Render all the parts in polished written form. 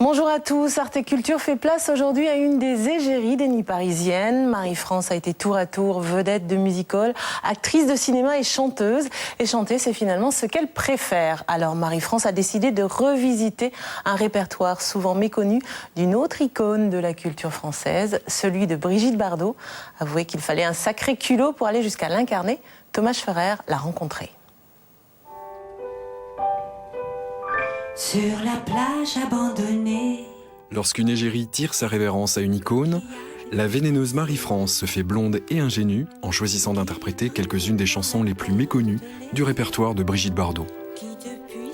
Bonjour à tous, Arte Culture fait place aujourd'hui à une des égéries des nuits parisiennes. Marie-France a été tour à tour vedette de music-hall, actrice de cinéma et chanteuse. Et chanter, c'est finalement ce qu'elle préfère. Alors Marie-France a décidé de revisiter un répertoire souvent méconnu d'une autre icône de la culture française, celui de Brigitte Bardot. Avouez qu'il fallait un sacré culot pour aller jusqu'à l'incarner. Thomas Ferrer l'a rencontré. Sur la plage abandonnée. Lorsqu'une égérie tire sa révérence à une icône, la vénéneuse Marie-France se fait blonde et ingénue en choisissant d'interpréter quelques-unes des chansons les plus méconnues du répertoire de Brigitte Bardot.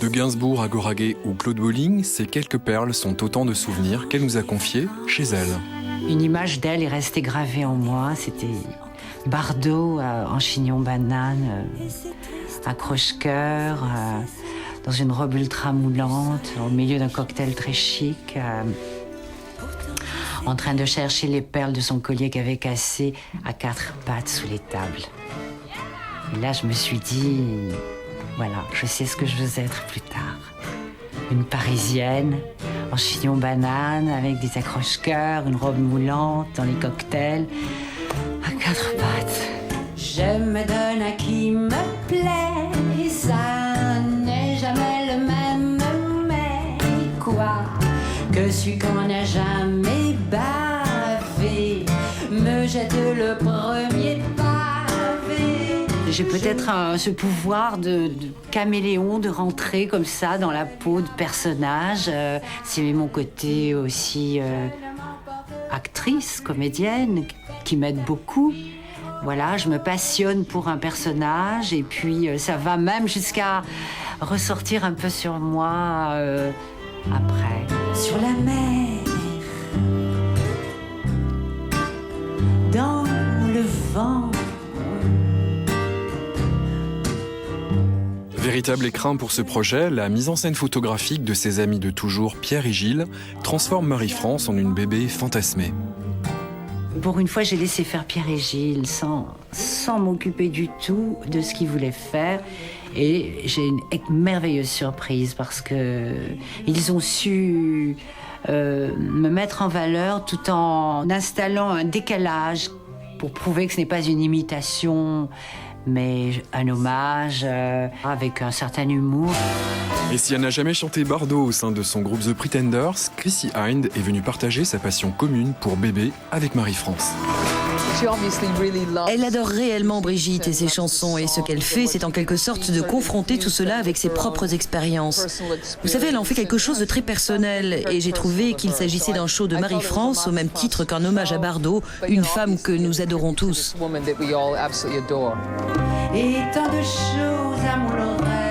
De Gainsbourg à Goraguer ou Claude Bolling, ces quelques perles sont autant de souvenirs qu'elle nous a confiés chez elle. Une image d'elle est restée gravée en moi. C'était Bardot en chignon banane, accroche-cœur, dans une robe ultra moulante, au milieu d'un cocktail très chic, en train de chercher les perles de son collier qu'avait cassé à quatre pattes sous les tables. Et là, je me suis dit, voilà, je sais ce que je veux être plus tard. Une Parisienne, en chignon banane, avec des accroche-cœurs, une robe moulante, dans les cocktails, à quatre pattes. Je me donne à qui me plaît, ça n'est jamais le même, mais quoi que celui qu'on n'a jamais bavé me jette le premier pavé. J'ai peut-être ce pouvoir de caméléon, de rentrer comme ça dans la peau de personnage. C'est mon côté aussi actrice, comédienne, qui m'aide beaucoup. Voilà, je me passionne pour un personnage et puis ça va même jusqu'à ressortir un peu sur moi après. Sur la mer, dans le vent. Véritable écrin pour ce projet, la mise en scène photographique de ses amis de toujours, Pierre et Gilles, transforme Marie-France en une bébé fantasmée. Pour une fois, j'ai laissé faire Pierre et Gilles sans m'occuper du tout de ce qu'ils voulaient faire. Et j'ai une merveilleuse surprise parce que ils ont su me mettre en valeur tout en installant un décalage pour prouver que ce n'est pas une imitation, mais un hommage avec un certain humour. Et si elle n'a jamais chanté Bardot au sein de son groupe The Pretenders, Chrissy Hynde est venue partager sa passion commune pour Bébé avec Marie-France. Elle adore réellement Brigitte et ses chansons, et ce qu'elle fait, c'est en quelque sorte de confronter tout cela avec ses propres expériences. Vous savez, elle en fait quelque chose de très personnel, et j'ai trouvé qu'il s'agissait d'un show de Marie-France au même titre qu'un hommage à Bardot, une femme que nous adorons tous. Et tant de choses à mon oreille.